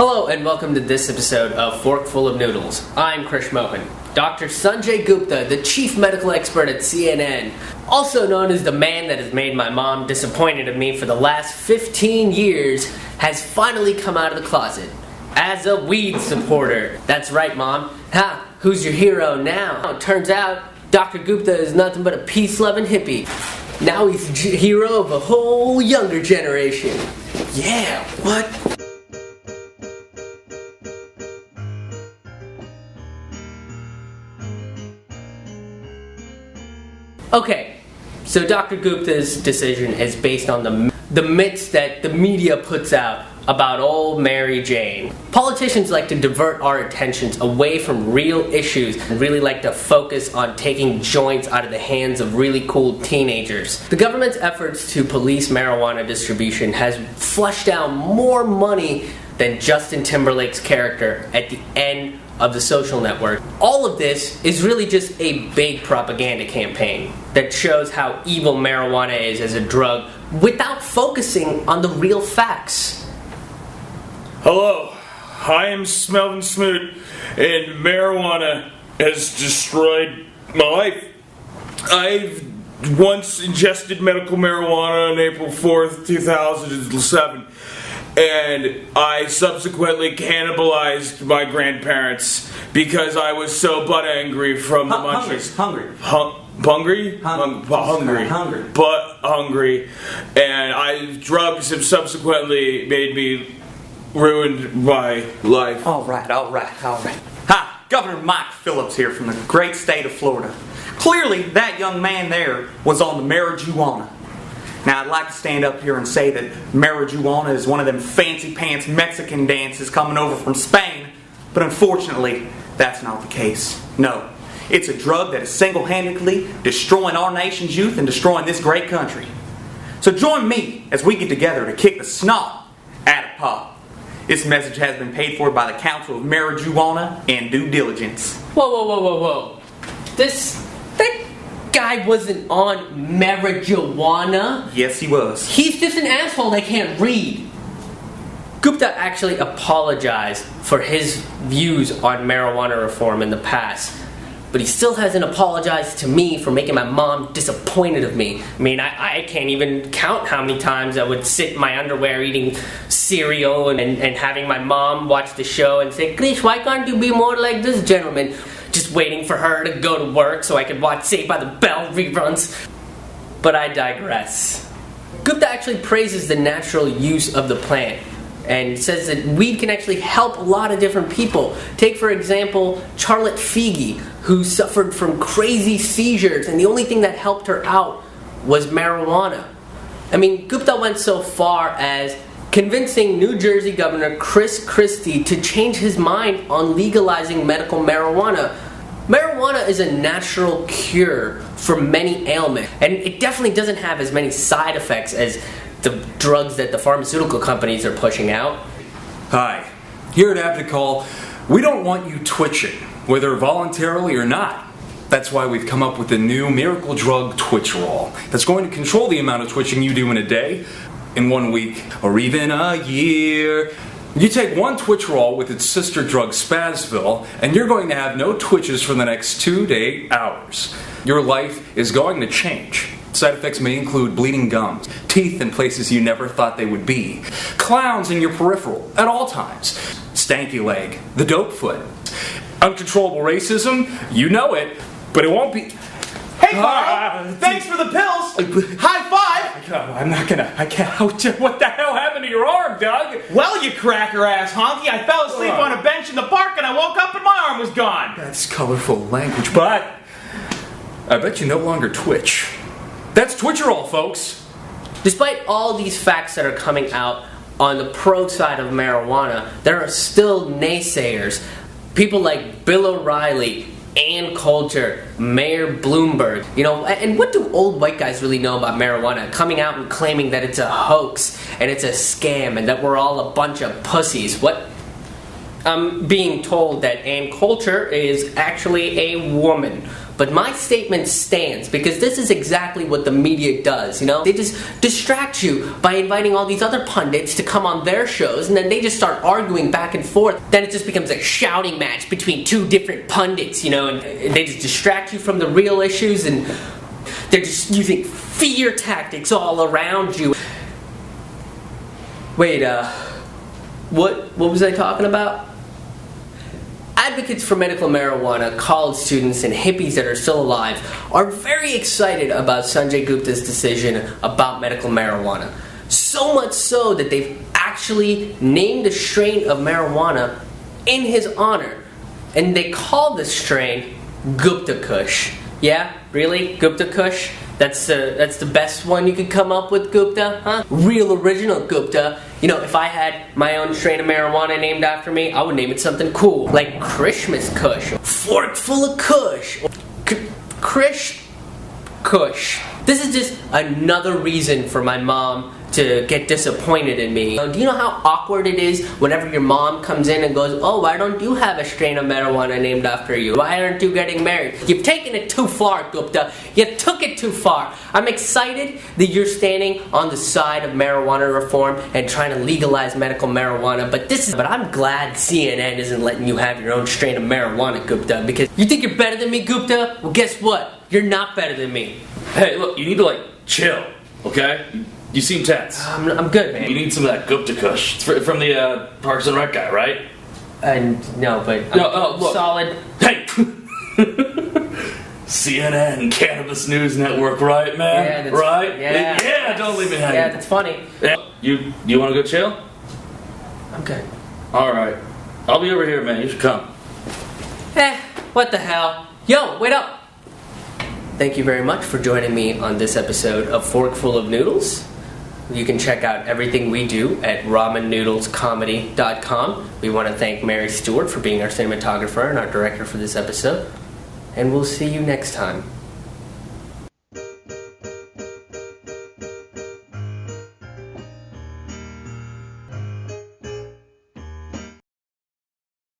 Hello and welcome to this episode of Forkful of Noodles. I'm Krish Mohan. Dr. Sanjay Gupta, the chief medical expert at CNN, also known as the man that has made my mom disappointed in me for the last 15 years, has finally come out of the closet as a weed supporter. That's right, Mom. Ha! Who's your hero now? It turns out Dr. Gupta is nothing but a peace-loving hippie. Now he's the hero of a whole younger generation. Yeah, what? Okay, so Dr. Gupta's decision is based on the myths that the media puts out about old Mary Jane. Politicians like to divert our attentions away from real issues and really like to focus on taking joints out of the hands of really cool teenagers. The government's efforts to police marijuana distribution has flushed out more money than Justin Timberlake's character at the end of The Social Network. All of this is really just a big propaganda campaign that shows how evil marijuana is as a drug without focusing on the real facts. Hello, I am Melvin Smoot, and marijuana has destroyed my life. I've once ingested medical marijuana on April 4th, 2007. And I subsequently cannibalized my grandparents because I was so butt angry from the munchies. Hungry. And drugs have subsequently made me ruined my life. All right. Hi, Governor Mike Phillips here from the great state of Florida. Clearly, that young man there was on the marijuana. Now, I'd like to stand up here and say that marijuana is one of them fancy pants Mexican dances coming over from Spain, but unfortunately, that's not the case. No, it's a drug that is single-handedly destroying our nation's youth and destroying this great country. So join me as we get together to kick the snot out of pop. This message has been paid for by the Council of Marijuana and Due Diligence. Whoa. That guy wasn't on marijuana. Yes, he was. He's just an asshole that can't read. Gupta actually apologized for his views on marijuana reform in the past, but he still hasn't apologized to me for making my mom disappointed of me. I mean, I can't even count how many times I would sit in my underwear eating cereal and having my mom watch the show and say, "Krish, why can't you be more like this gentleman?" Just waiting for her to go to work so I could watch Saved by the Bell reruns. But I digress. Gupta actually praises the natural use of the plant and says that weed can actually help a lot of different people. Take, for example, Charlotte Figi, who suffered from crazy seizures, and the only thing that helped her out was marijuana. I mean, Gupta went so far as convincing New Jersey Governor Chris Christie to change his mind on legalizing medical marijuana. Marijuana is a natural cure for many ailments, and it definitely doesn't have as many side effects as the drugs that the pharmaceutical companies are pushing out. Hi, here at Abdicol, we don't want you twitching, whether voluntarily or not. That's why we've come up with the new miracle drug Twitcherol that's going to control the amount of twitching you do in a day, in 1 week, or even a year. You take one Twitcherol with its sister drug Spazville, and you're going to have no twitches for the next 2 to 8 hours. Your life is going to change. Side effects may include bleeding gums, teeth in places you never thought they would be, clowns in your peripheral at all times, stanky leg, the dope foot, uncontrollable racism, you know it, but it won't be... Hey, Carl! Thanks for the pills! High five! I can't. What the hell happened to your arm, Doug? Well, you cracker-ass honky, I fell asleep on a bench in the park and I woke up and my arm was gone! That's colorful language, but I bet you no longer twitch. That's Twitcherol, folks! Despite all these facts that are coming out on the pro side of marijuana, there are still naysayers. People like Bill O'Reilly, Ann Coulter, Mayor Bloomberg, and what do old white guys really know about marijuana? Coming out and claiming that it's a hoax and it's a scam and that we're all a bunch of pussies. What? I'm being told that Ann Coulter is actually a woman. But my statement stands because this is exactly what the media does, you know? They just distract you by inviting all these other pundits to come on their shows, and then they just start arguing back and forth. Then it just becomes a shouting match between two different pundits, you know, and they just distract you from the real issues, and they're just using fear tactics all around you. Wait, what was I talking about? Advocates for medical marijuana, college students, and hippies that are still alive are very excited about Sanjay Gupta's decision about medical marijuana. So much so that they've actually named a strain of marijuana in his honor. And they call this strain Gupta Kush. Yeah? Really? Gupta Kush? That's the best one you could come up with, Gupta? Huh? Real original Gupta. You know, if I had my own strain of marijuana named after me, I would name it something cool. Like Christmas Kush. Fork full of Kush. Krish Kush. This is just another reason for my mom to get disappointed in me. Do you know how awkward it is whenever your mom comes in and goes, "Oh, why don't you have a strain of marijuana named after you? Why aren't you getting married?" You've taken it too far, Gupta. You took it too far. I'm excited that you're standing on the side of marijuana reform and trying to legalize medical marijuana, but I'm glad CNN isn't letting you have your own strain of marijuana, Gupta, because you think you're better than me, Gupta? Well, guess what? You're not better than me. Hey, look, you need to chill, okay? You seem tense. I'm good, man. You need some of that Gupta Kush. It's from the Parks and Rec guy, right? No, but I'm look. solid. Hey! CNN, Cannabis News Network, right, man? Yeah, right? Yeah. Don't leave me hanging. Yeah, that's funny. Yeah. You want to go chill? I'm good. All right. I'll be over here, man. You should come. What the hell? Yo, wait up! Thank you very much for joining me on this episode of Forkful of Noodles. You can check out everything we do at ramennoodlescomedy.com. We want to thank Mary Stewart for being our cinematographer and our director for this episode. And we'll see you next time.